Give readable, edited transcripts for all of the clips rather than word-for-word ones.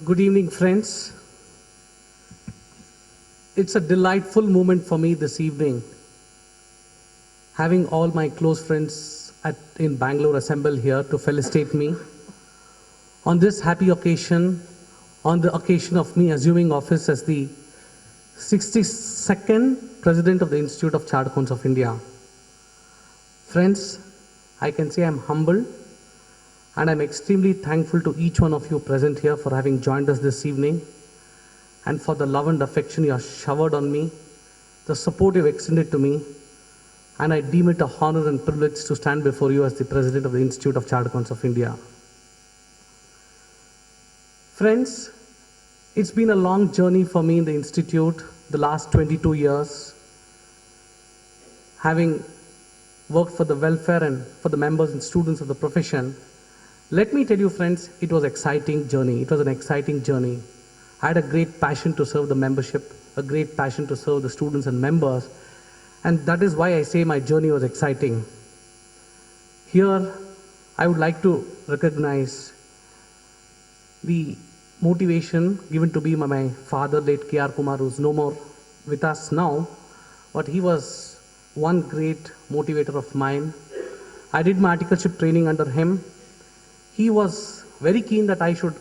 Good evening, friends. It's a delightful moment for me this evening, having all my close friends in Bangalore assembled here to felicitate me on this happy occasion, on the occasion of me assuming office as the 62nd President of the Institute of Chartered Accountants of India. Friends, I can say I'm humbled and I'm extremely thankful to each one of you present here for having joined us this evening and for the love and affection you have showered on me, the support you've extended to me, and I deem it a honor and privilege to stand before you as the President of the Institute of Chartered Accountants of India. Friends, it's been a long journey for me in the Institute, the last 22 years, having worked for the welfare and for the members and students of the profession. Let me tell you, friends, it was an exciting journey. It was an exciting journey. I had a great passion to serve the membership, a great passion to serve the students and members, and that is why I say my journey was exciting. Here, I would like to recognize the motivation given to me by my father, late K Raghu, who's no more with us now, but he was one great motivator of mine. I did my articleship training under him. He was very keen that I should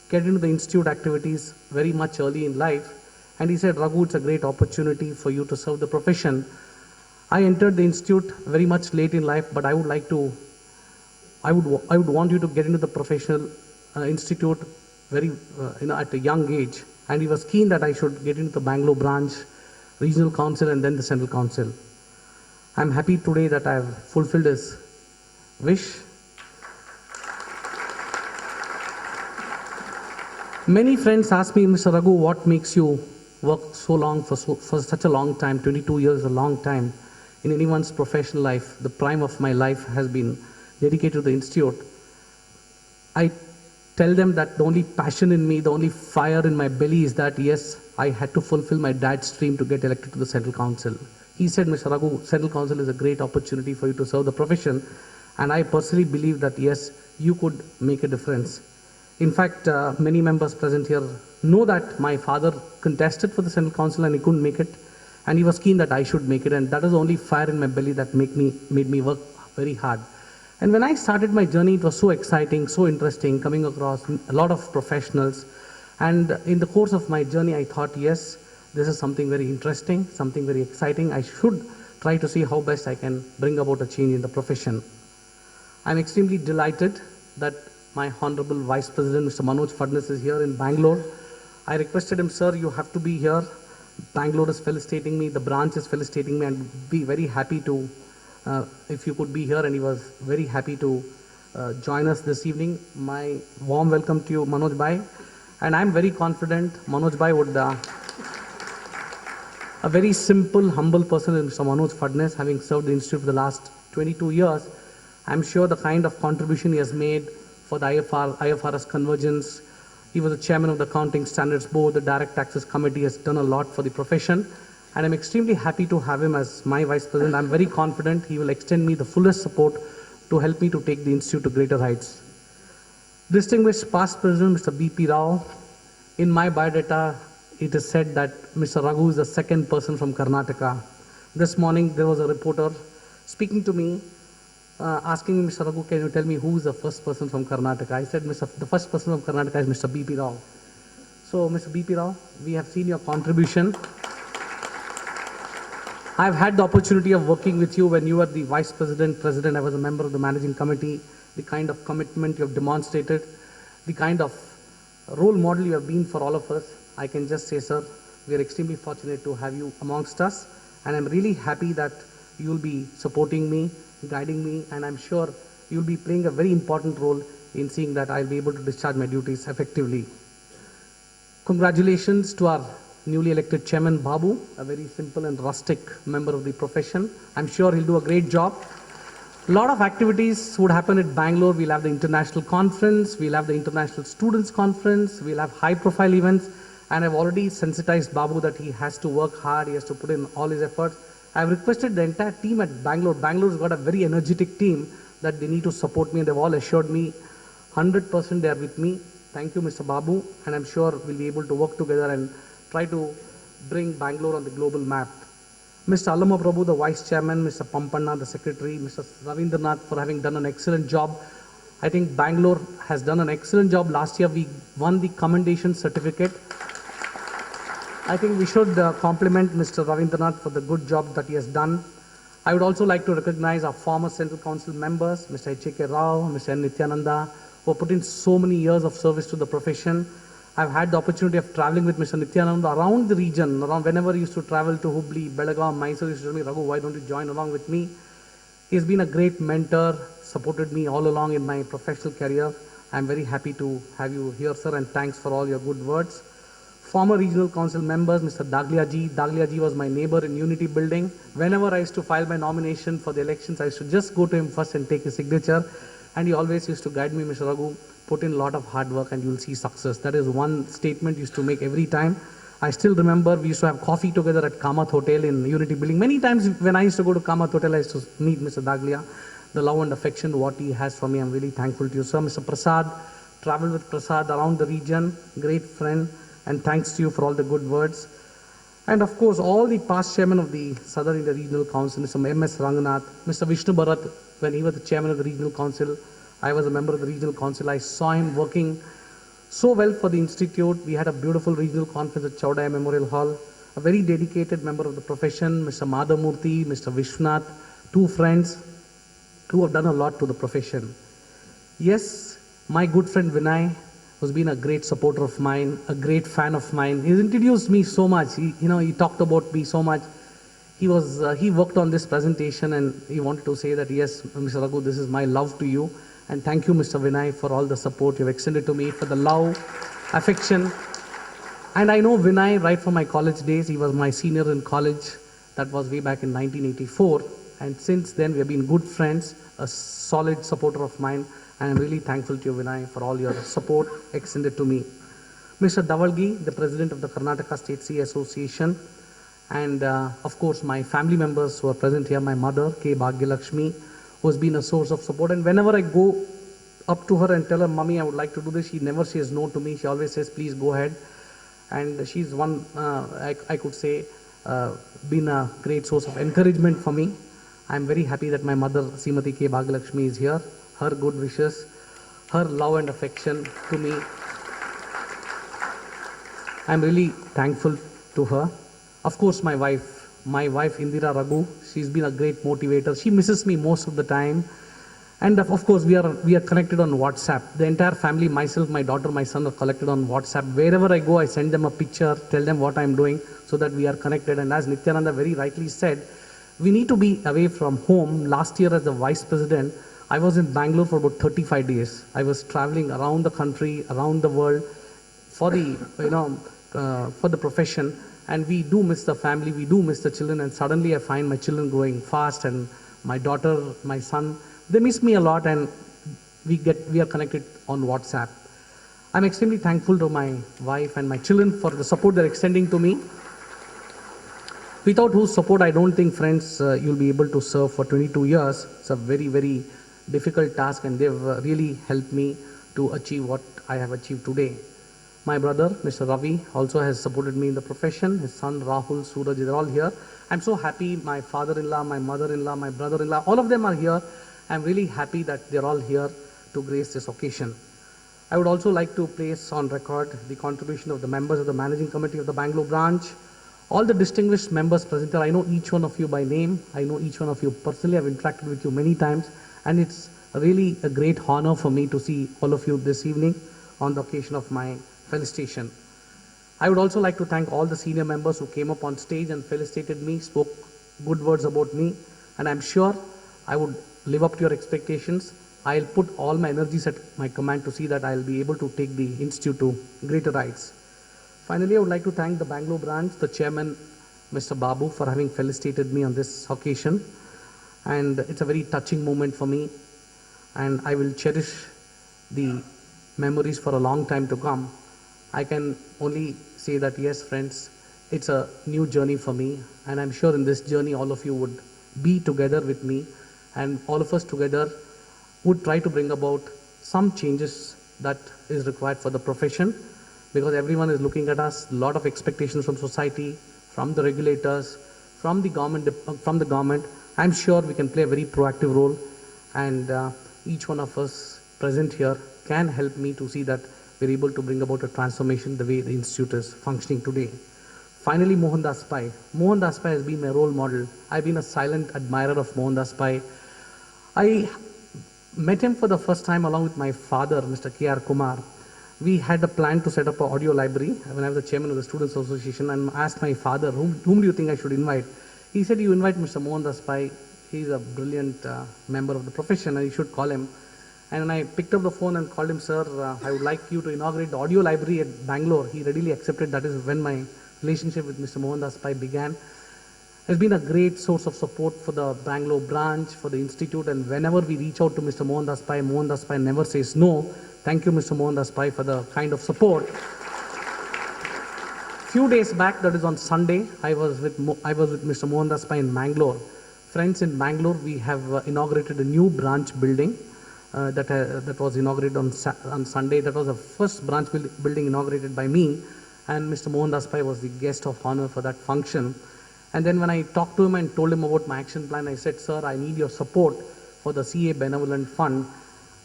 get into the institute activities very much early in life, and he said, Raghu, it's a great opportunity for you to serve the profession. I entered the institute very much late in life, but I would want you to get into the professional institute very at a young age, and he was keen that I should get into the Bangalore branch, regional council, and then the central council. I'm happy today that I have fulfilled his wish. Many friends ask me, Mr. Raghu, what makes you work so long for such a long time? 22 years is a long time in anyone's professional life. The prime of my life has been dedicated to the institute. I tell them that the only passion in me, the only fire in my belly is that, yes, I had to fulfill my dad's dream to get elected to the Central Council. He said, Mr. Raghu, Central Council is a great opportunity for you to serve the profession, and I personally believe that, yes, you could make a difference. In fact, many members present here know that my father contested for the Central Council and he couldn't make it, and he was keen that I should make it, and that is the only fire in my belly that made me work very hard. And when I started my journey, it was so exciting, so interesting, coming across a lot of professionals. And in the course of my journey, I thought, yes, this is something very interesting, something very exciting. I should try to see how best I can bring about a change in the profession. I'm extremely delighted that my Honorable Vice President, Mr. Manoj Fadnis, is here in Bangalore. I requested him, sir, you have to be here. Bangalore is felicitating me, the branch is felicitating me, and be very happy to, if you could be here, and he was very happy to join us this evening. My warm welcome to you, Manoj Bhai. And I'm very confident Manoj Bhai would, a very simple, humble person is Mr. Manoj Fadnis, having served the institute for the last 22 years. I'm sure the kind of contribution he has made for the IFRS convergence. He was the chairman of the Accounting Standards Board. The Direct Taxes Committee has done a lot for the profession. And I'm extremely happy to have him as my vice president. I'm very confident he will extend me the fullest support to help me to take the institute to greater heights. Distinguished past president, Mr. B.P. Rao, in my biodata, it is said that Mr. Raghu is the second person from Karnataka. This morning, there was a reporter speaking to me, asking me, Mr. Raghu, can you tell me who is the first person from Karnataka? I said, the first person from Karnataka is Mr. B.P. Rao. So, Mr. B.P. Rao, we have seen your contribution. I've had the opportunity of working with you when you were the vice president, I was a member of the managing committee, the kind of commitment you have demonstrated, the kind of role model you have been for all of us. I can just say, sir, we are extremely fortunate to have you amongst us, and I'm really happy that you'll be supporting me, guiding me, and I'm sure you'll be playing a very important role in seeing that I'll be able to discharge my duties effectively. Congratulations to our newly elected chairman, Babu, a very simple and rustic member of the profession. I'm sure he'll do a great job. A lot of activities would happen at Bangalore. We'll have the international conference, we'll have the international students conference, we'll have high-profile events, and I've already sensitized Babu that he has to work hard, he has to put in all his efforts. I've requested the entire team at Bangalore. Bangalore's got a very energetic team that they need to support me, and they've all assured me 100% they are with me. Thank you, Mr. Babu, and I'm sure we'll be able to work together and try to bring Bangalore on the global map. Mr. Allama Prabhu, the Vice Chairman, Mr. Pampanna, the Secretary, Mr. Ravindranath for having done an excellent job. I think Bangalore has done an excellent job. Last year we won the commendation certificate. I think we should compliment Mr. Ravindranath for the good job that he has done. I would also like to recognize our former Central Council members, Mr. K Raghu, Mr. N. Nityananda, who put in so many years of service to the profession. I've had the opportunity of traveling with Mr. Nityananda around the region, around whenever he used to travel to Hubli, Belagaum, Mysore, he used to tell me, Raghu, why don't you join along with me? He's been a great mentor, supported me all along in my professional career. I'm very happy to have you here, sir, and thanks for all your good words. Former regional council members, Mr. Dagliaji. Dagliaji was my neighbor in Unity Building. Whenever I used to file my nomination for the elections, I used to just go to him first and take his signature. And he always used to guide me, Mr. Raghu, put in a lot of hard work and you'll see success. That is one statement he used to make every time. I still remember we used to have coffee together at Kamath Hotel in Unity Building. Many times when I used to go to Kamath Hotel, I used to meet Mr. Daglia. The love and affection, what he has for me, I'm really thankful to you, sir. Mr. Prasad, traveled with Prasad around the region, great friend. And thanks to you for all the good words. And of course, all the past chairmen of the Southern India Regional Council, Mr. M.S. Ranganath, Mr. Vishnu Bharat, when he was the chairman of the Regional Council, I was a member of the Regional Council. I saw him working so well for the Institute. We had a beautiful regional conference at Chaudhary Memorial Hall. A very dedicated member of the profession, Mr. Madhamurthy, Mr. Vishwanath, two friends who have done a lot to the profession. Yes, my good friend Vinay, who's been a great supporter of mine, a great fan of mine. He's introduced me so much. He talked about me so much. He worked on this presentation and he wanted to say that, yes, Mr. Raghu, this is my love to you. And thank you, Mr. Vinay, for all the support you've extended to me, for the love, affection. And I know Vinay right from my college days. He was my senior in college. That was way back in 1984. And since then, we have been good friends, a solid supporter of mine. And I'm really thankful to you, Vinay, for all your support extended to me. Mr. Davalgi, the president of the Karnataka State Sea Association, and of course my family members who are present here, my mother, K Bhagyalakshmi, who has been a source of support. And whenever I go up to her and tell her, Mummy, I would like to do this, she never says no to me. She always says, please go ahead. And she's one, I could say, been a great source of encouragement for me. I'm very happy that my mother, Srimati K Bhagyalakshmi, is here. Her good wishes, her love and affection to me. I'm really thankful to her. Of course, my wife Indira Raghu, she's been a great motivator. She misses me most of the time. And of course, we are connected on WhatsApp. The entire family, myself, my daughter, my son are connected on WhatsApp. Wherever I go, I send them a picture, tell them what I'm doing so that we are connected. And as Nityananda very rightly said, we need to be away from home. Last year as the vice president, I was in Bangalore for about 35 days. I was traveling around the country, around the world for the, for the profession. And we do miss the family, we do miss the children. And suddenly I find my children growing fast and my daughter, my son, they miss me a lot and we are connected on WhatsApp. I'm extremely thankful to my wife and my children for the support they're extending to me. Without whose support, I don't think, friends, you'll be able to serve for 22 years. It's a very, very difficult task and they've really helped me to achieve what I have achieved today. My brother, Mr. Ravi, also has supported me in the profession. His son, Rahul, Suraj, they're all here. I'm so happy. My father-in-law, my mother-in-law, my brother-in-law, all of them are here. I'm really happy that they're all here to grace this occasion. I would also like to place on record the contribution of the members of the Managing Committee of the Bangalore branch, all the distinguished members present here. I know each one of you by name. I know each one of you personally. I've interacted with you many times. And it's really a great honor for me to see all of you this evening on the occasion of my felicitation. I would also like to thank all the senior members who came up on stage and felicitated me, spoke good words about me, and I'm sure I would live up to your expectations. I'll put all my energies at my command to see that I'll be able to take the institute to greater heights. Finally, I would like to thank the Bangalore branch, the chairman, Mr. Babu, for having felicitated me on this occasion. And it's a very touching moment for me, and I will cherish the memories for a long time to come. I can only say that, yes, friends, it's a new journey for me, and I'm sure in this journey all of you would be together with me, and all of us together would try to bring about some changes that is required for the profession, because everyone is looking at us, a lot of expectations from society, from the regulators, from the government. I'm sure we can play a very proactive role, and each one of us present here can help me to see that we're able to bring about a transformation the way the institute is functioning today. Finally, Mohandas Pai. Mohandas Pai has been my role model. I've been a silent admirer of Mohandas Pai. I met him for the first time along with my father, Mr. K. Kumar. We had a plan to set up an audio library when I was the chairman of the Students Association, and asked my father, whom do you think I should invite? He said, you invite Mr. Mohandas Pai. He's a brilliant member of the profession, and you should call him. And when I picked up the phone and called him, sir, I would like you to inaugurate the audio library at Bangalore. He readily accepted. That is when my relationship with Mr. Mohandas Pai began. Has been a great source of support for the Bangalore branch, for the institute, and whenever we reach out to Mr. Mohandas Pai never says no. Thank you, Mr. Mohandas Pai, for the kind of support. Few days back, that is on Sunday, I was with Mr. Mohandas Pai in Bangalore. Friends, in Bangalore, we have inaugurated a new branch building that was inaugurated on Sunday. That was the first branch building inaugurated by me, and Mr. Mohandas Pai was the guest of honor for that function. And then when I talked to him and told him about my action plan, I said, sir, I need your support for the CA Benevolent Fund.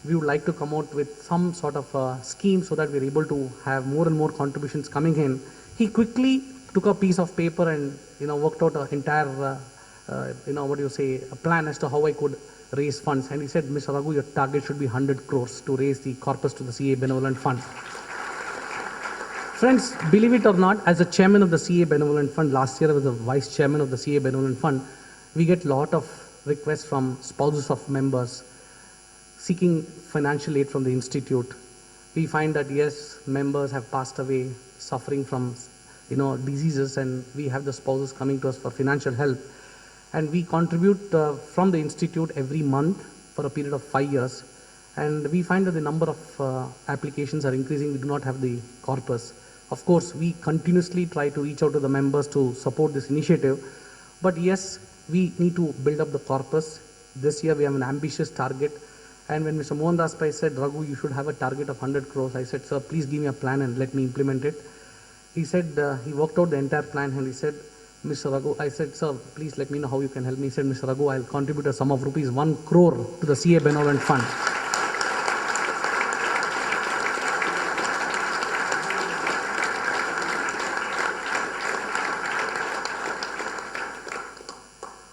We would like to come out with some sort of a scheme so that we're able to have more and more contributions coming in. He quickly took a piece of paper and worked out an entire, a plan as to how I could raise funds. And he said, Mr. Raghu, your target should be 100 crores to raise the corpus to the CA Benevolent Fund. Friends, believe it or not, as a chairman of the CA Benevolent Fund, last year I was a vice chairman of the CA Benevolent Fund, we get a lot of requests from spouses of members seeking financial aid from the institute. We find that yes, members have passed away suffering from diseases, and we have the spouses coming to us for financial help. And we contribute from the institute every month for a period of 5 years. And we find that the number of applications are increasing. We do not have the corpus. Of course, we continuously try to reach out to the members to support this initiative. But yes, we need to build up the corpus. This year we have an ambitious target. And when Mr. Mohandas Pai said, Raghu, you should have a target of 100 crores, I said, sir, please give me a plan and let me implement it. He said, he worked out the entire plan, and he said, Mr. Raghu, I said, sir, please let me know how you can help me. He said, Mr. Raghu, I'll contribute a sum of rupees 1 crore to the CA Benevolent Fund.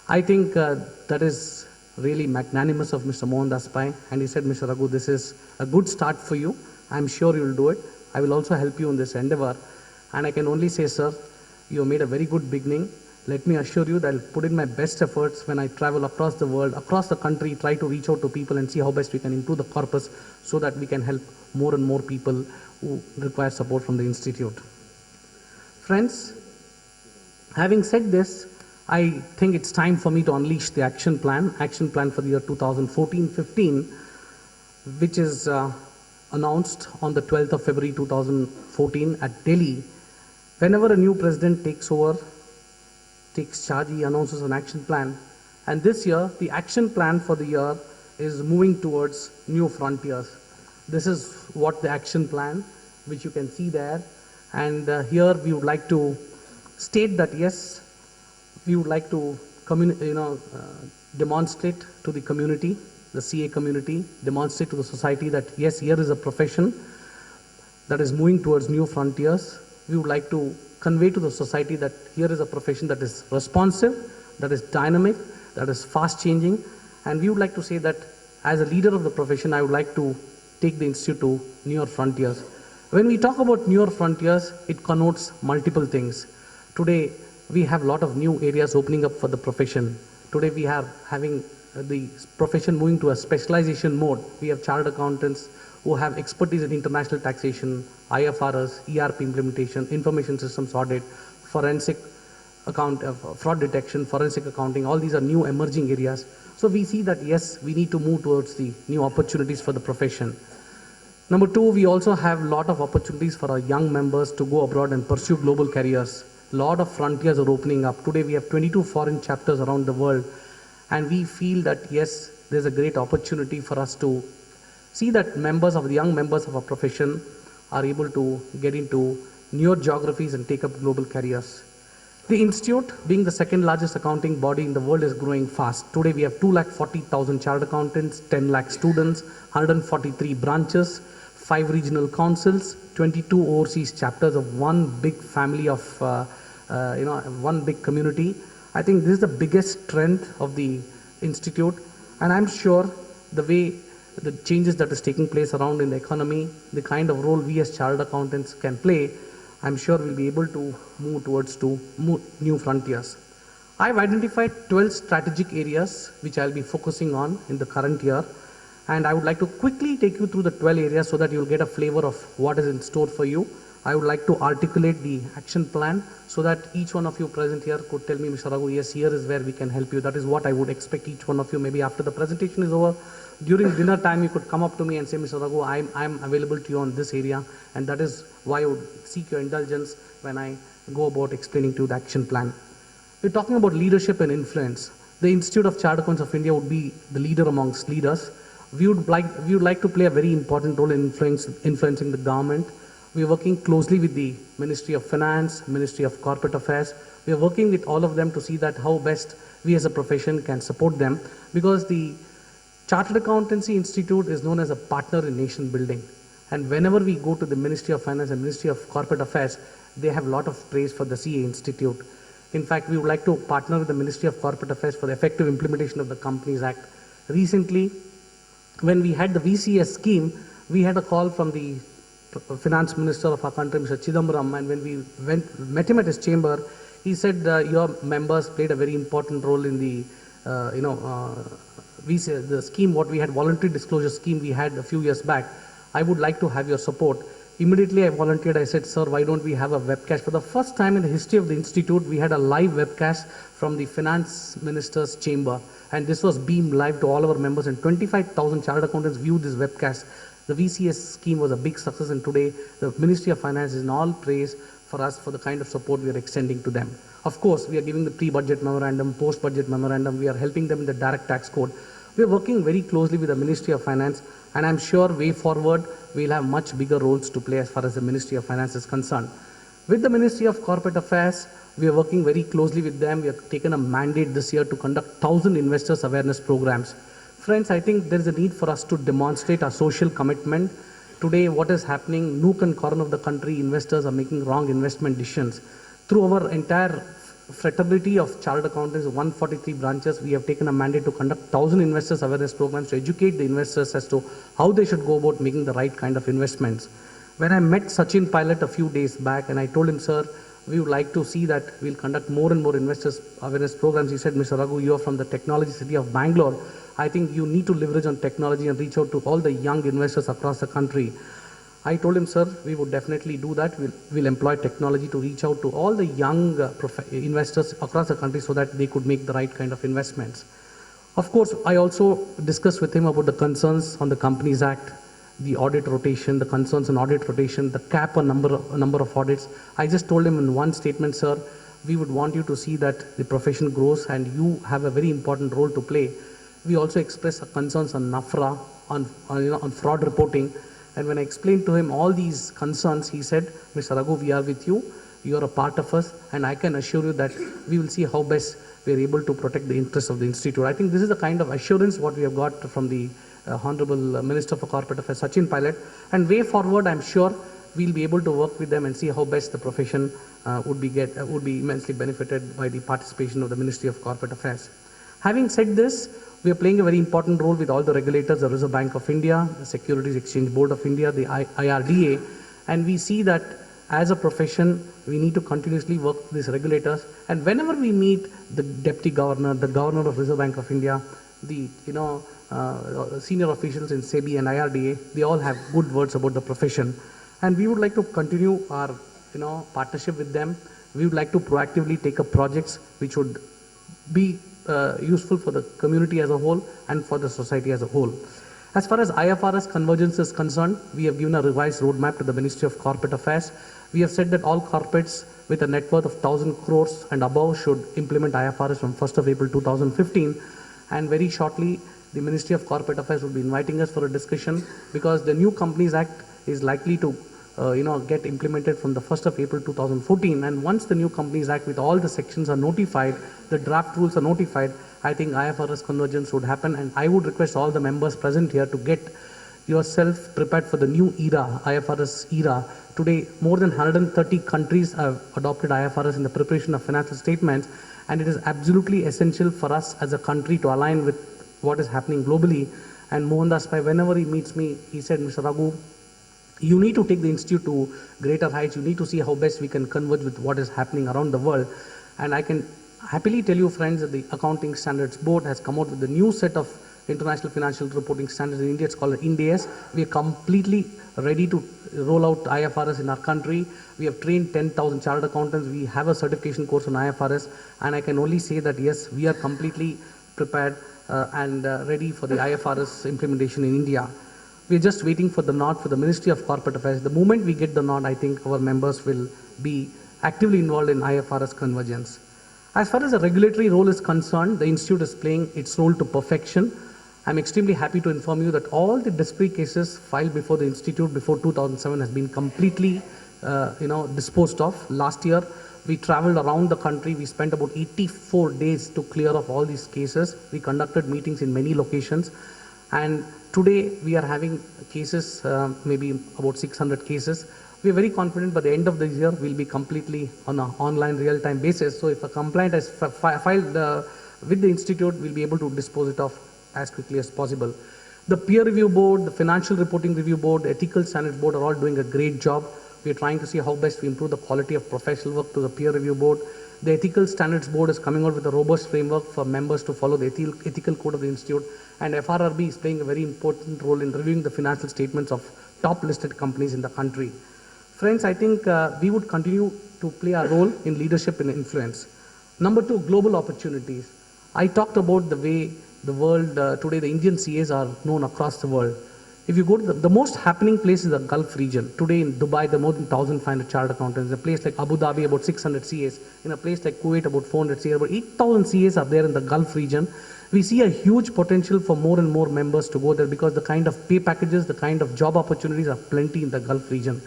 I think that is really magnanimous of Mr. Mohandas Pai, and he said, Mr. Raghu, this is a good start for you. I'm sure you'll do it. I will also help you in this endeavor. And I can only say, sir, you made a very good beginning. Let me assure you that I'll put in my best efforts when I travel across the world, across the country, try to reach out to people and see how best we can improve the corpus so that we can help more and more people who require support from the institute. Friends, having said this, I think it's time for me to unleash the action plan for the year 2014-15, which is announced on the 12th of February 2014 at Delhi. Whenever a new president takes charge, he announces an action plan. And this year, the action plan for the year is moving towards new frontiers. This is what the action plan, which you can see there. And here we would like to state that yes, we would like to demonstrate to the community, the CA community, demonstrate to the society that yes, here is a profession that is moving towards new frontiers. We would like to convey to the society that here is a profession that is responsive, that is dynamic, that is fast changing. And we would like to say that as a leader of the profession, I would like to take the institute to newer frontiers. When we talk about newer frontiers, it connotes multiple things. Today, we have a lot of new areas opening up for the profession. Today we are having the profession moving to a specialization mode. We have chartered accountants who have expertise in international taxation, IFRS, ERP implementation, information systems audit, forensic fraud detection, forensic accounting. All these are new emerging areas. So we see that yes, we need to move towards the new opportunities for the profession. Number two, we also have a lot of opportunities for our young members to go abroad and pursue global careers. A lot of frontiers are opening up. Today we have 22 foreign chapters around the world, and we feel that yes, there's a great opportunity for us to see that the young members of our profession are able to get into newer geographies and take up global careers. The institute, being the second largest accounting body in the world, is growing fast. Today we have 240,000 chartered accountants, 10 lakh students, 143 branches, 5 regional councils, 22 overseas chapters of one big family of, one big community. I think this is the biggest strength of the institute, and I'm sure the changes that is taking place around in the economy, the kind of role we as chartered accountants can play, I'm sure we'll be able to move towards new frontiers. I've identified 12 strategic areas which I'll be focusing on in the current year, and I would like to quickly take you through the 12 areas so that you'll get a flavor of what is in store for you. I would like to articulate the action plan so that each one of you present here could tell me, Mr. Raghu, yes, here is where we can help you. That is what I would expect each one of you. Maybe after the presentation is over, during dinner time, you could come up to me and say, Mr. Raghu, I'm available to you on this area, and that is why I would seek your indulgence when I go about explaining to you the action plan. We're talking about leadership and influence. The Institute of Chartered Accountants of India would be the leader amongst leaders. We would like to play a very important role in influencing the government. We are working closely with the Ministry of Finance, Ministry of Corporate Affairs. We are working with all of them to see that how best we as a profession can support them, because the Chartered Accountancy Institute is known as a partner in nation building. And whenever we go to the Ministry of Finance and Ministry of Corporate Affairs, they have a lot of praise for the CA Institute. In fact, we would like to partner with the Ministry of Corporate Affairs for the effective implementation of the Companies Act. Recently, when we had the VCS scheme, we had a call from the Finance Minister of our country, Mr. Chidambaram, and when we met him at his chamber, he said your members played a very important role in the, the scheme, what we had, voluntary disclosure scheme we had a few years back. I would like to have your support. Immediately I volunteered. I said, sir, why don't we have a webcast? For the first time in the history of the institute, we had a live webcast from the Finance Minister's chamber. And this was beamed live to all our members, and 25,000 chartered accountants viewed this webcast. The VCS scheme was a big success, and today the Ministry of Finance is in all praise for us for the kind of support we are extending to them. Of course, we are giving the pre-budget memorandum, post-budget memorandum. We are helping them in the direct tax code. We are working very closely with the Ministry of Finance, and I'm sure way forward we'll have much bigger roles to play as far as the Ministry of Finance is concerned. With the Ministry of Corporate Affairs, we are working very closely with them. We have taken a mandate this year to conduct 1,000 investors awareness programs. Friends, I think there is a need for us to demonstrate our social commitment. Today, what is happening, nook and corner of the country, investors are making wrong investment decisions. Through our entire fraternity of chartered accountants, 143 branches, we have taken a mandate to conduct 1,000 investors awareness programs to educate the investors as to how they should go about making the right kind of investments. When I met Sachin Pilot a few days back and I told him, sir, we would like to see that we'll conduct more and more investors awareness programs. He said, Mr. Raghu, you are from the technology city of Bangalore. I think you need to leverage on technology and reach out to all the young investors across the country. I told him, sir, we would definitely do that. We'll employ technology to reach out to all the young investors across the country so that they could make the right kind of investments. Of course, I also discussed with him about the concerns on the Companies Act, the audit rotation, the concerns on audit rotation, the cap on number of audits. I just told him in one statement, sir, we would want you to see that the profession grows and you have a very important role to play. We also expressed our concerns on NAFRA, on fraud reporting. And when I explained to him all these concerns, he said, Mr. Raghu, we are with you. You are a part of us. And I can assure you that we will see how best we are able to protect the interests of the institute. I think this is the kind of assurance what we have got from the Honorable Minister for Corporate Affairs, Sachin Pilot. And way forward, I'm sure we'll be able to work with them and see how best the profession would be immensely benefited by the participation of the Ministry of Corporate Affairs. Having said this, we are playing a very important role with all the regulators, the Reserve Bank of India, the Securities Exchange Board of India, the IRDA, and we see that as a profession, we need to continuously work with these regulators. And whenever we meet the Deputy Governor, the Governor of Reserve Bank of India, the senior officials in SEBI and IRDA, they all have good words about the profession. And we would like to continue our partnership with them. We would like to proactively take up projects which would be useful for the community as a whole and for the society as a whole. As far as IFRS convergence is concerned, we have given a revised roadmap to the Ministry of Corporate Affairs. We have said that all corporates with a net worth of 1,000 crores and above should implement IFRS from 1st of April 2015. And very shortly, the Ministry of Corporate Affairs would be inviting us for a discussion, because the new Companies Act is likely to get implemented from the 1st of April 2014. And once the new Companies Act with all the sections are notified, the draft rules are notified, I think IFRS convergence would happen. And I would request all the members present here to get yourself prepared for the new era, IFRS era. Today, more than 130 countries have adopted IFRS in the preparation of financial statements, and it is absolutely essential for us as a country to align with what is happening globally. And Mohandas Pai, whenever he meets me, he said, Mr. Raghu, you need to take the institute to greater heights. You need to see how best we can converge with what is happening around the world. And I can happily tell you, friends, that the Accounting Standards Board has come out with a new set of international financial reporting standards in India. It's called Ind AS. We are completely ready to roll out IFRS in our country. We have trained 10,000 chartered accountants. We have a certification course on IFRS. And I can only say that, yes, we are completely prepared and ready for the IFRS implementation in India. We're just waiting for the nod for the Ministry of Corporate Affairs. The moment we get the nod, I think our members will be actively involved in IFRS convergence. As far as the regulatory role is concerned, the Institute is playing its role to perfection. I'm extremely happy to inform you that all the disciplinary cases filed before the Institute before 2007 has been completely disposed of. Last year, we traveled around the country. We spent about 84 days to clear off all these cases. We conducted meetings in many locations. And today, we are having cases, maybe about 600 cases. We are very confident by the end of the year, we'll be completely on an online real-time basis. So if a complaint is filed with the Institute, we'll be able to dispose it off as quickly as possible. The Peer Review Board, the Financial Reporting Review Board, the Ethical Standards Board are all doing a great job. We are trying to see how best we improve the quality of professional work to the Peer Review Board. The Ethical Standards Board is coming out with a robust framework for members to follow the ethical code of the Institute. And FRRB is playing a very important role in reviewing the financial statements of top listed companies in the country. Friends, I think we would continue to play our role in leadership and influence. Number two, global opportunities. I talked about the way the world, today the Indian CAs are known across the world. If you go to the most happening place is the Gulf region. Today in Dubai, there are more than 1,500 chartered accountants. In a place like Abu Dhabi, about 600 CAs. In a place like Kuwait, about 400 CAs. About 8,000 CAs are there in the Gulf region. We see a huge potential for more and more members to go there because the kind of pay packages, the kind of job opportunities are plenty in the Gulf region.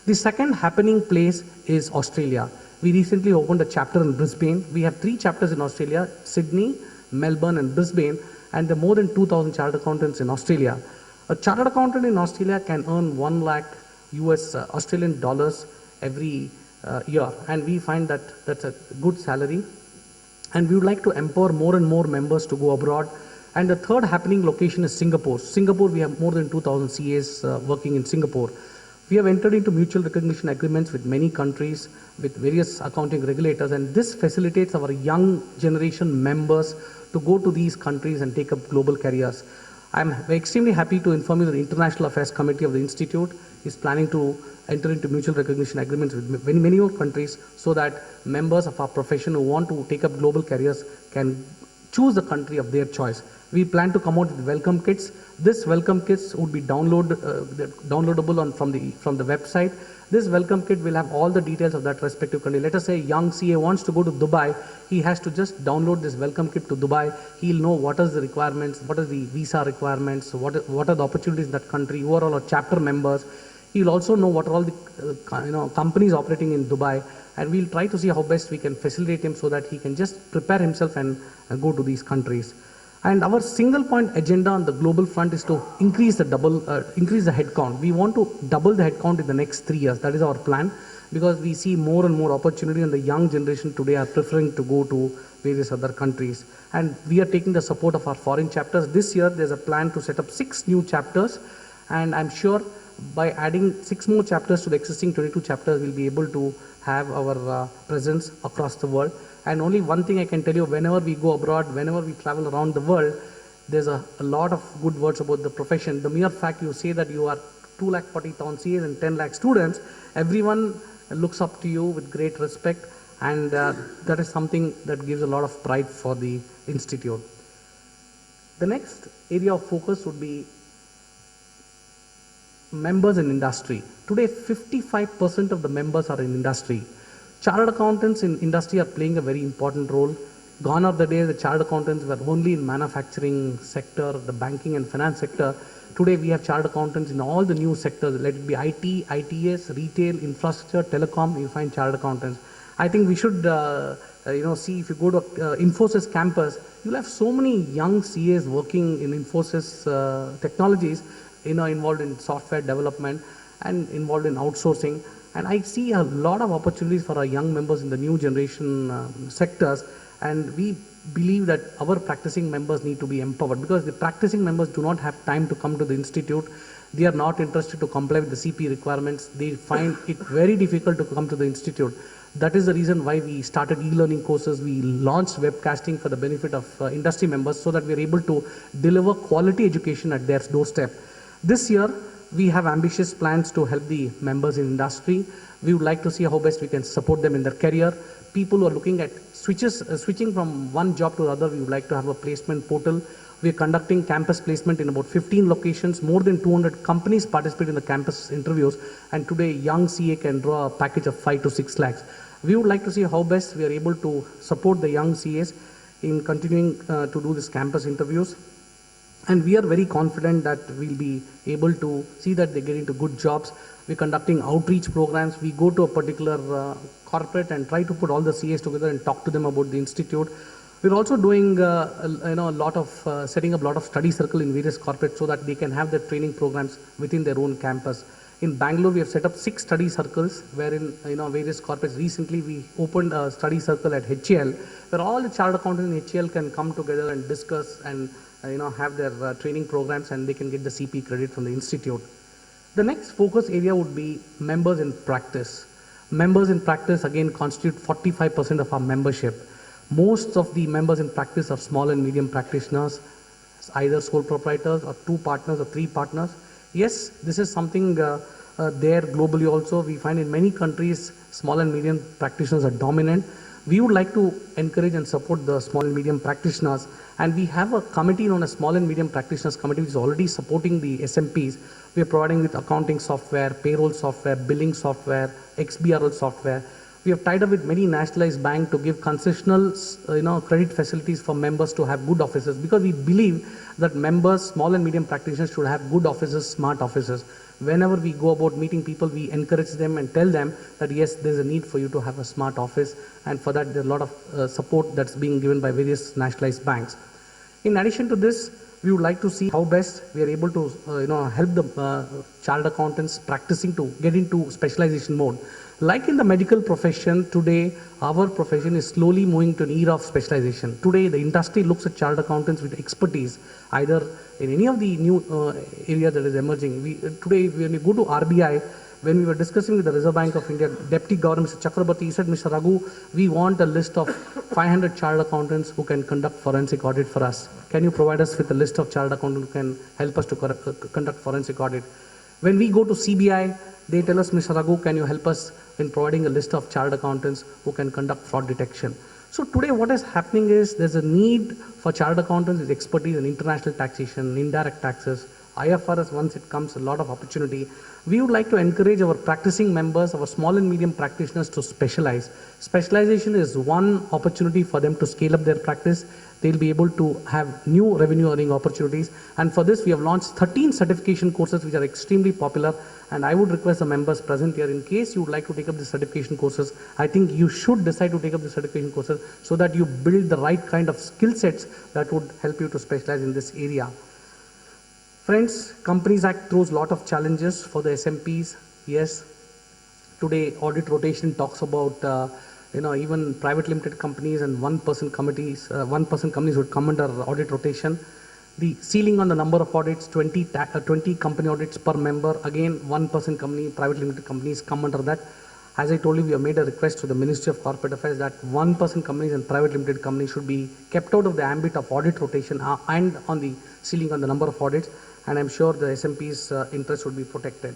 The second happening place is Australia. We recently opened a chapter in Brisbane. We have 3 chapters in Australia, Sydney, Melbourne and Brisbane, and there are more than 2,000 chartered accountants in Australia. A chartered accountant in Australia can earn 1 lakh US Australian dollars every year, and we find that that's a good salary. And we would like to empower more and more members to go abroad. And the third happening location is Singapore. Singapore, we have more than 2,000 CAs working in Singapore. We have entered into mutual recognition agreements with many countries, with various accounting regulators, and this facilitates our young generation members to go to these countries and take up global careers. I'm extremely happy to inform you that the International Affairs Committee of the Institute is planning to enter into mutual recognition agreements with many more countries so that members of our profession who want to take up global careers can choose the country of their choice. We plan to come out with welcome kits. This welcome kits would be downloadable from the website. This welcome kit will have all the details of that respective country. Let us say a young CA wants to go to Dubai. He has to just download this welcome kit to Dubai. He'll know what are the requirements, what are the visa requirements, what are the opportunities in that country, who are all our chapter members. He'll also know what are all the companies operating in Dubai, and we'll try to see how best we can facilitate him so that he can just prepare himself and go to these countries. And our single point agenda on the global front is to increase the headcount. We want to double the headcount in the next 3 years. That is our plan, because we see more and more opportunity, and the young generation today are preferring to go to various other countries. And we are taking the support of our foreign chapters. This year, there's a plan to set up 6 new chapters, and I'm sure by adding 6 more chapters to the existing 22 chapters, we'll be able to have our presence across the world. And only one thing I can tell you, whenever we go abroad, whenever we travel around the world, there's a lot of good words about the profession. The mere fact you say that you are 240,000 CAs and 10 lakh students, everyone looks up to you with great respect, and that is something that gives a lot of pride for the institute. The next area of focus would be members in industry. Today, 55% of the members are in industry. Chartered accountants in industry are playing a very important role. Gone are the days the chartered accountants were only in manufacturing sector, the banking and finance sector. Today we have chartered accountants in all the new sectors, let it be IT, ITS, retail, infrastructure, telecom, you find chartered accountants. I think we should, see if you go to Infosys campus, you'll have so many young CAs working in Infosys technologies, involved in software development and involved in outsourcing. And I see a lot of opportunities for our young members in the new generation sectors. And we believe that our practicing members need to be empowered, because the practicing members do not have time to come to the institute. They are not interested to comply with the CP requirements. They find it very difficult to come to the institute. That is the reason why we started e-learning courses. We launched webcasting for the benefit of industry members, so that we are able to deliver quality education at their doorstep. This year, we have ambitious plans to help the members in industry. We would like to see how best we can support them in their career. People who are looking at switching from one job to the other, we would like to have a placement portal. We are conducting campus placement in about 15 locations. More than 200 companies participate in the campus interviews, and today young CA can draw a package of 5 to 6 lakhs. We would like to see how best we are able to support the young CAs in continuing to do this campus interviews. And we are very confident that we'll be able to see that they get into good jobs. We're conducting outreach programs. We go to a particular corporate and try to put all the CAs together and talk to them about the institute. We're also doing a lot of setting up a lot of study circle in various corporates, so that they can have their training programs within their own campus. In Bangalore, we have set up 6 study circles, wherein various corporates. Recently, we opened a study circle at HAL, where all the chartered accountants in HAL can come together and discuss and have their training programs, and they can get the CP credit from the institute. The next focus area would be members in practice. Members in practice again constitute 45% of our membership. Most of the members in practice are small and medium practitioners, either sole proprietors or 2 partners or 3 partners. Yes, this is something there globally also. We find in many countries small and medium practitioners are dominant. We would like to encourage and support the small and medium practitioners, and we have a committee known as Small and Medium Practitioners Committee, which is already supporting the SMPs. We are providing with accounting software, payroll software, billing software, XBRL software. We have tied up with many nationalized banks to give concessional credit facilities for members to have good offices, because we believe that members, small and medium practitioners, should have good offices, smart offices. Whenever we go about meeting people, we encourage them and tell them that yes, there's a need for you to have a smart office, and for that there's a lot of support that's being given by various nationalized banks. In addition to this, we would like to see how best we are able to help the chartered accountants practicing to get into specialization mode. Like in the medical profession, today our profession is slowly moving to an era of specialization. Today the industry looks at chartered accountants with expertise, either in any of the new area that is emerging. Today when we go to RBI, when we were discussing with the Reserve Bank of India, Deputy Governor Mr. Chakrabarti, he said, Mr. Raghu, we want a list of 500 chartered accountants who can conduct forensic audit for us. Can you provide us with a list of chartered accountants who can help us to conduct forensic audit? When we go to CBI, they tell us, Mr. Raghu, can you help us in providing a list of chartered accountants who can conduct fraud detection? So today what is happening is there's a need for chartered accountants with expertise in international taxation, indirect taxes, IFRS. Once it comes, a lot of opportunity. We would like to encourage our practicing members, our small and medium practitioners, to specialize. Specialization is one opportunity for them to scale up their practice. They'll be able to have new revenue earning opportunities. And for this, we have launched 13 certification courses which are extremely popular. And I would request the members present here, in case you would like to take up the certification courses, I think you should decide to take up the certification courses, so that you build the right kind of skill sets that would help you to specialize in this area. Friends, Companies Act throws a lot of challenges for the SMPs. Yes, today audit rotation talks about even private limited companies and one-person companies would come under audit rotation. The ceiling on the number of audits, 20 company audits per member. Again, one-person company, private limited companies come under that. As I told you, we have made a request to the Ministry of Corporate Affairs that one-person companies and private limited companies should be kept out of the ambit of audit rotation and on the ceiling on the number of audits. And I'm sure the SMP's interest would be protected.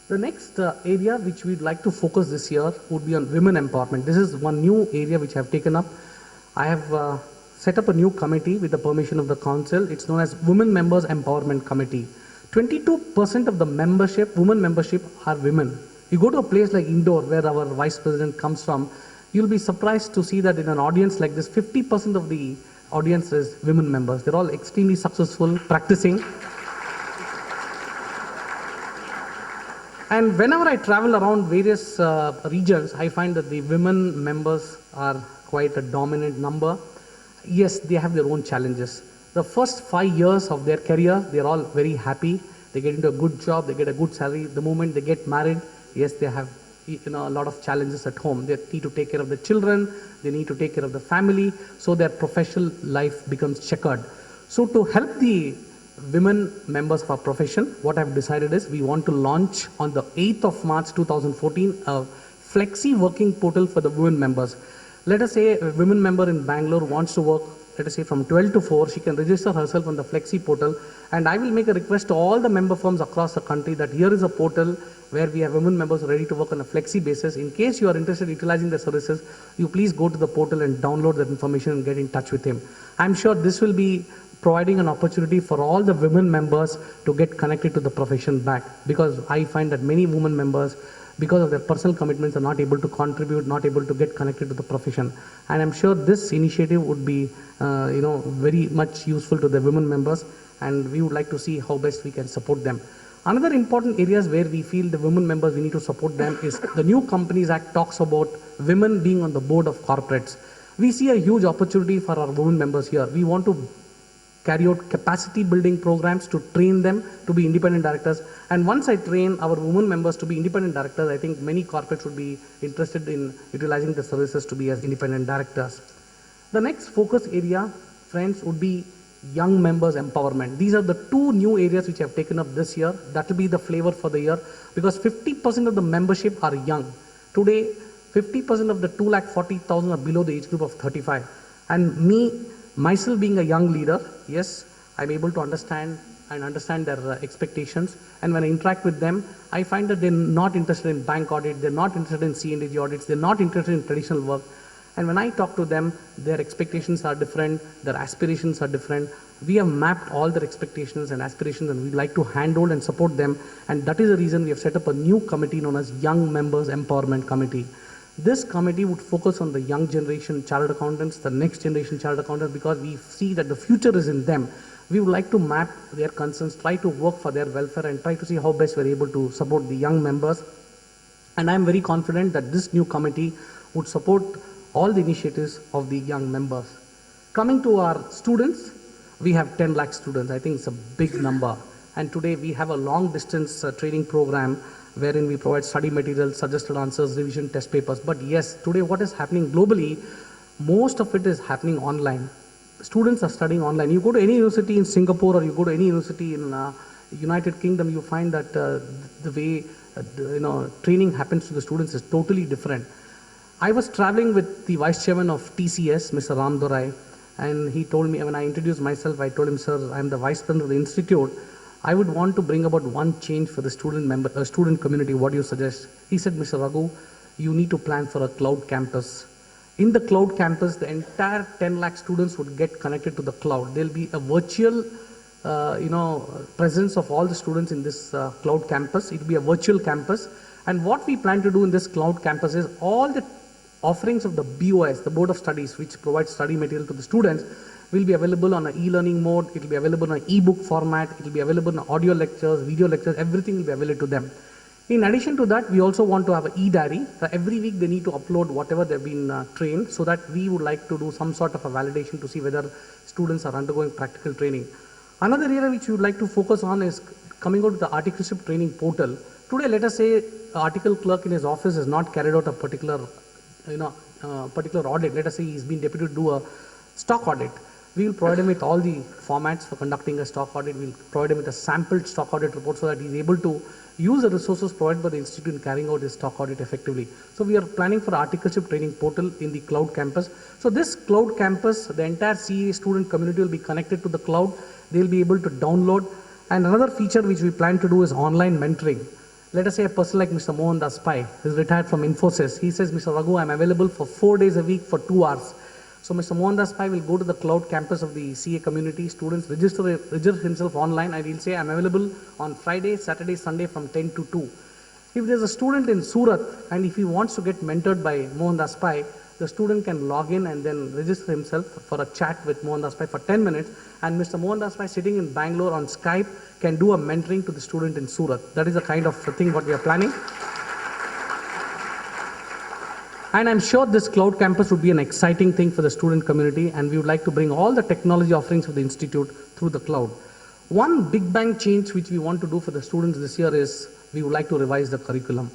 The next area which we'd like to focus this year would be on women empowerment. This is one new area which I have taken up. I have set up a new committee with the permission of the council. It's known as Women Members Empowerment Committee. 22% of the women membership are women. You go to a place like Indore, where our vice president comes from, You'll be surprised to see that in an audience like this, 50% of the audience is women members. They're all extremely successful, practicing. And whenever I travel around various regions, I find that the women members are quite a dominant number. Yes, they have their own challenges. The first 5 years of their career, they're all very happy. They get into a good job, they get a good salary. The moment they get married, yes, they have a lot of challenges at home. They need to take care of the children, they need to take care of the family, so their professional life becomes checkered. So to help the women members of our profession, what I've decided is we want to launch on the 8th of March 2014 a flexi working portal for the women members. Let us say a women member in Bangalore wants to work, let us say from 12 to 4, she can register herself on the flexi portal, and I will make a request to all the member firms across the country that here is a portal where we have women members ready to work on a flexi basis. In case you are interested in utilizing the services, you please go to the portal and download that information and get in touch with him. I'm sure this will be providing an opportunity for all the women members to get connected to the profession back, because I find that many women members, because of their personal commitments, are not able to contribute, not able to get connected to the profession. And I'm sure this initiative would be very much useful to the women members, and we would like to see how best we can support them. Another important areas where we feel the women members, we need to support them is the new Companies Act talks about women being on the board of corporates. We see a huge opportunity for our women members here. We want to carry out capacity building programs to train them to be independent directors. And once I train our women members to be independent directors, I think many corporates would be interested in utilizing the services to be as independent directors. The next focus area, friends, would be young members empowerment. These are the two new areas which I have taken up this year. That will be the flavor for the year, because 50% of the membership are young. Today, 50% of the 240,000 are below the age group of 35. And myself being a young leader, yes, I'm able to understand their expectations. And when I interact with them, I find that they're not interested in bank audit, they're not interested in C&AG audits, they're not interested in traditional work. And when I talk to them, their expectations are different, their aspirations are different. We have mapped all their expectations and aspirations, and we'd like to handhold and support them. And that is the reason we have set up a new committee known as Young Members Empowerment Committee. This committee would focus on the young generation chartered accountants, the next generation chartered accountants, because we see that the future is in them. We would like to map their concerns, try to work for their welfare, and try to see how best we're able to support the young members. And I'm very confident that this new committee would support all the initiatives of the young members. Coming to our students, we have 10 lakh students. I think it's a big number. And today we have a long distance training program wherein we provide study materials, suggested answers, revision test papers. But yes, today what is happening globally, most of it is happening online. Students are studying online. You go to any university in Singapore or you go to any university in United Kingdom, you find that the way training happens to the students is totally different. I was traveling with the vice chairman of TCS, Mr. Ram Dorai, and he told me, when I introduced myself, I told him, sir, I'm the vice president of the institute. I would want to bring about one change for the student community. What do you suggest? He said, Mr. Raghu, you need to plan for a cloud campus. In the cloud campus, the entire 10 lakh students would get connected to the cloud. There'll be a virtual presence of all the students in this cloud campus. It will be a virtual campus. And what we plan to do in this cloud campus is all the offerings of the BOS, the Board of Studies, which provides study material to the students, will be available on an e-learning mode. It will be available in an e-book format. It will be available in audio lectures, video lectures, everything will be available to them. In addition to that, we also want to have an e-diary. Every week they need to upload whatever they've been trained, so that we would like to do some sort of a validation to see whether students are undergoing practical training. Another area which we would like to focus on is coming out with the articleship training portal. Today, let us say an article clerk in his office has not carried out a particular audit. Let us say he's been deputed to do a stock audit. We will provide him with all the formats for conducting a stock audit. We will provide him with a sampled stock audit report so that he's able to use the resources provided by the institute in carrying out his stock audit effectively. So we are planning for articleship training portal in the cloud campus. So this cloud campus, the entire CA student community will be connected to the cloud. They'll be able to download. And another feature which we plan to do is online mentoring. Let us say a person like Mr. Mohan Das Pai is retired from Infosys. He says, Mr. Raghu, I'm available for 4 days a week for 2 hours. So Mr. Mohan Das Pai will go to the cloud campus of the CA community. Students register himself online, and he'll say, I'm available on Friday, Saturday, Sunday from 10 to 2. If there's a student in Surat and if he wants to get mentored by Mohan Das Pai, the student can log in and then register himself for a chat with Mohan Das Pai for 10 minutes, and Mr. Mohan Das Pai sitting in Bangalore on Skype can do a mentoring to the student in Surat. That is the kind of thing what we are planning. And I'm sure this cloud campus would be an exciting thing for the student community, and we would like to bring all the technology offerings of the institute through the cloud. One big bang change which we want to do for the students this year is we would like to revise the curriculum.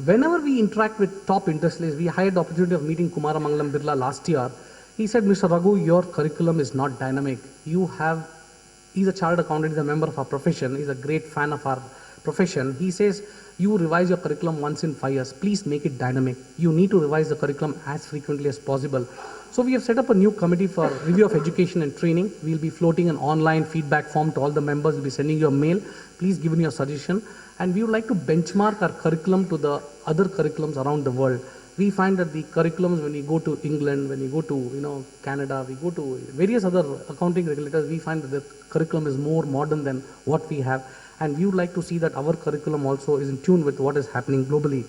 Whenever we interact with top industrialists, we had the opportunity of meeting Kumaramangalam Birla last year. He said, Mr. Raghu, your curriculum is not dynamic. He's a chartered accountant, he's a member of our profession, he's a great fan of our profession. He says, you revise your curriculum once in 5 years. Please make it dynamic. You need to revise the curriculum as frequently as possible. So we have set up a new committee for review of education and training. We'll be floating an online feedback form to all the members. We'll be sending you a mail. Please give me your suggestion. And we would like to benchmark our curriculum to the other curriculums around the world. We find that the curriculums, when we go to England, when we go to Canada, we go to various other accounting regulators, we find that the curriculum is more modern than what we have. And we would like to see that our curriculum also is in tune with what is happening globally.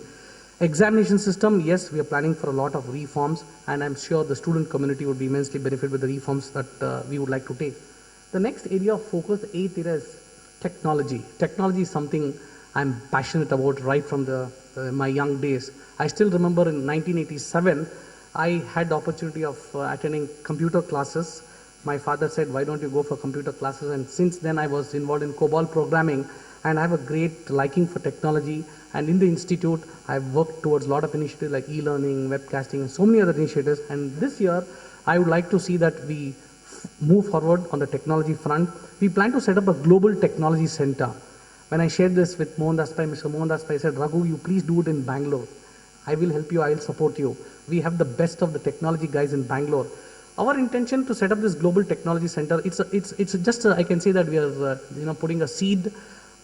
Examination system, yes, we are planning for a lot of reforms, and I'm sure the student community would be immensely benefited with the reforms that we would like to take. The next area of focus, the eighth area, is technology. Technology is something I'm passionate about right from my young days. I still remember in 1987, I had the opportunity of attending computer classes. My father said, why don't you go for computer classes? And since then I was involved in COBOL programming, and I have a great liking for technology. And in the institute, I've worked towards a lot of initiatives like e-learning, webcasting, and so many other initiatives. And this year, I would like to see that we move forward on the technology front. We plan to set up a global technology center. When I shared this with Mohan Das Pai, Mr. Mohan Das Pai said, Raghu, you please do it in Bangalore. I will help you, I will support you. We have the best of the technology guys in Bangalore. Our intention to set up this global technology center, I can say that we are putting a seed.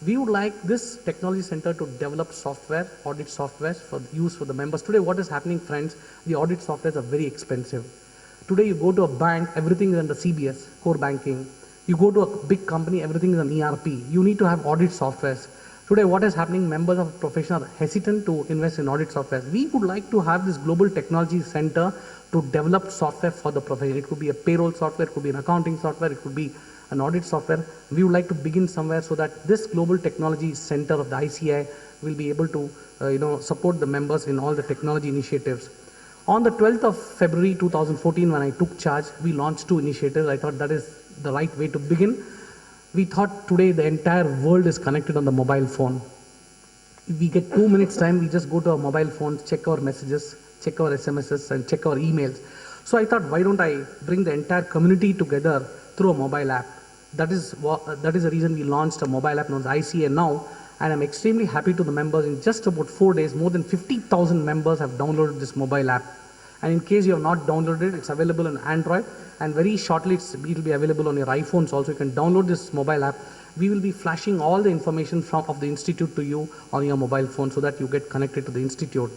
We would like this technology center to develop software, audit software for use for the members. Today what is happening, friends, the audit softwares are very expensive. Today you go to a bank, everything is under CBS, core banking. You go to a big company, everything is on ERP. You need to have audit softwares. Today what is happening, members of the profession are hesitant to invest in audit software. We would like to have this global technology center to develop software for the profession. It could be a payroll software, it could be an accounting software, it could be an audit software. We would like to begin somewhere so that this global technology center of the ICAI will be able to support the members in all the technology initiatives. On the 12th of February 2014, when I took charge, we launched 2 initiatives. I thought that is the right way to begin. We thought today the entire world is connected on the mobile phone. We get 2 minutes time, we just go to our mobile phones, check our messages, check our SMSs, and check our emails. So I thought, why don't I bring the entire community together through a mobile app? That is the reason we launched a mobile app known as ICAI Now, and I'm extremely happy to the members. In just about 4 days, more than 50,000 members have downloaded this mobile app. And in case you have not downloaded it, it's available on Android, and very shortly it will be available on your iPhones also. You can download this mobile app. We will be flashing all the information of the institute to you on your mobile phone so that you get connected to the institute.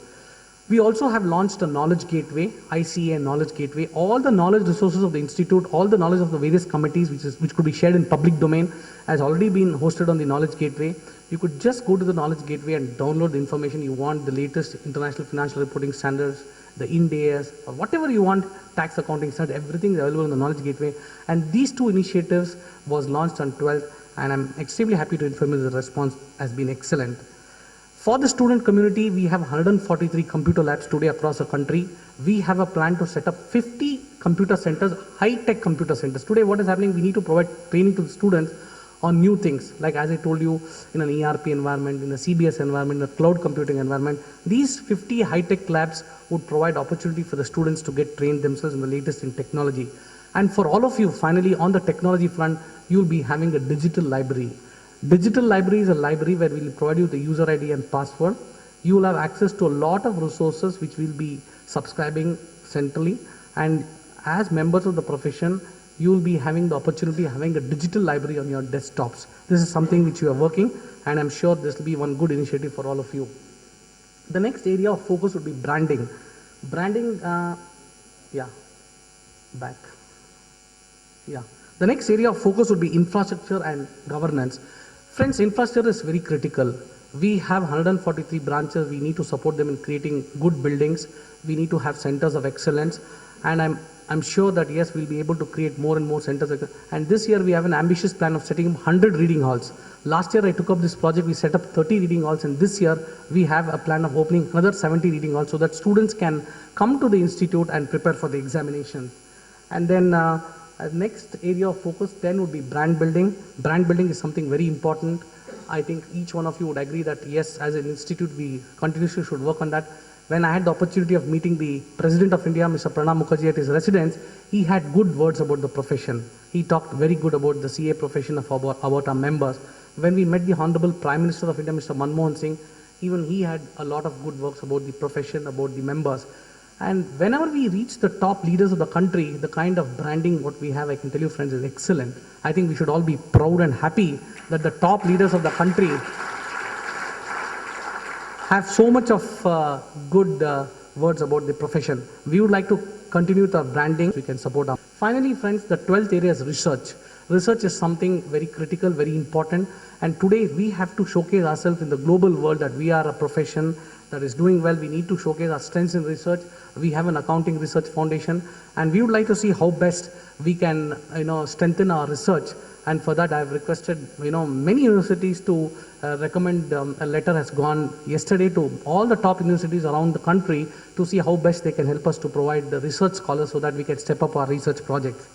We also have launched a knowledge gateway, ICAI Knowledge Gateway. All the knowledge resources of the institute, all the knowledge of the various committees which could be shared in public domain has already been hosted on the knowledge gateway. You could just go to the knowledge gateway and download the information you want, the latest international financial reporting standards, the Ind AS, or whatever you want, tax accounting standards, everything is available in the knowledge gateway. And these 2 initiatives was launched on 12th, and I'm extremely happy to inform you that the response has been excellent. For the student community, we have 143 computer labs today across the country. We have a plan to set up 50 computer centers, high-tech computer centers. Today what is happening, we need to provide training to the students on new things, like as I told you, in an ERP environment, in a CBS environment, in a cloud computing environment. These 50 high-tech labs would provide opportunity for the students to get trained themselves in the latest in technology. And for all of you, finally, on the technology front, you'll be having a digital library. Digital library is a library where we will provide you the user ID and password. You will have access to a lot of resources which we'll be subscribing centrally. And as members of the profession, you will be having the opportunity of having a digital library on your desktops. This is something which you are working, and I'm sure this will be one good initiative for all of you. The next area of focus would be branding. Branding, The next area of focus would be infrastructure and governance. Friends, infrastructure is very critical. We have 143 branches. We need to support them in creating good buildings. We need to have centers of excellence. And I'm sure that yes, we'll be able to create more and more centers. And this year we have an ambitious plan of setting up 100 reading halls. Last year I took up this project, we set up 30 reading halls, and this year we have a plan of opening another 70 reading halls so that students can come to the institute and prepare for the examination. And then next area of focus then would be brand building. Brand building is something very important. I think each one of you would agree that yes, as an institute, we continuously should work on that. When I had the opportunity of meeting the President of India, Mr. Pranab Mukherjee, at his residence, he had good words about the profession. He talked very good about the CA profession about our members. When we met the Honorable Prime Minister of India, Mr. Manmohan Singh, even he had a lot of good works about the profession, about the members. And whenever we reach the top leaders of the country, the kind of branding what we have, I can tell you friends, is excellent. I think we should all be proud and happy that the top leaders of the country have so much of good words about the profession. We would like to continue with our branding. We can support our. Finally, friends, the 12th area is research. Research is something very critical, very important. And today we have to showcase ourselves in the global world that we are a profession that is doing well. We need to showcase our strengths in research. We have an accounting research foundation, and we would like to see how best we can, strengthen our research. And for that, I have requested, many universities to recommend. A letter has gone yesterday to all the top universities around the country to see how best they can help us to provide the research scholars so that we can step up our research projects.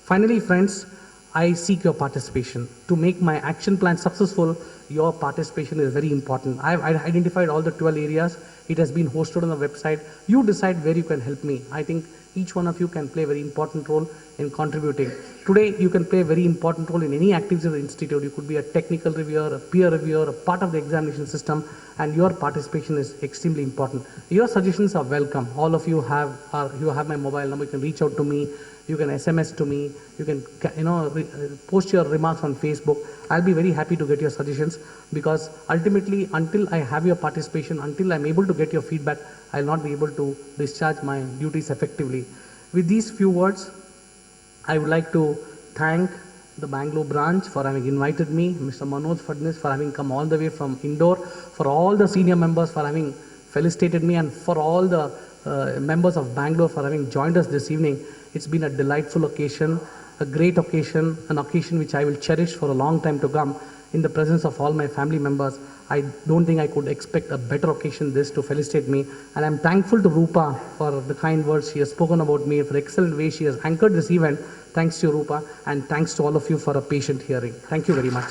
Finally, friends, I seek your participation. To make my action plan successful, your participation is very important. I've identified all the 12 areas. It has been hosted on the website. You decide where you can help me. I think each one of you can play a very important role in contributing. Today, you can play a very important role in any activities of the institute. You could be a technical reviewer, a peer reviewer, a part of the examination system, and your participation is extremely important. Your suggestions are welcome. All of you have my mobile number. You can reach out to me. You can SMS to me. You can, post your remarks on Facebook. I'll be very happy to get your suggestions, because ultimately, until I have your participation, until I'm able to get your feedback, I'll not be able to discharge my duties effectively. With these few words, I would like to thank the Bangalore branch for having invited me, Mr. Manoj Fadnis for having come all the way from Indore, for all the senior members for having felicitated me, and for all the members of Bangalore for having joined us this evening. It's been a delightful occasion, a great occasion, an occasion which I will cherish for a long time to come in the presence of all my family members. I don't think I could expect a better occasion this to felicitate me. And I'm thankful to Rupa for the kind words she has spoken about me, for the excellent way she has anchored this event. Thanks to you, Rupa, and thanks to all of you for a patient hearing. Thank you very much.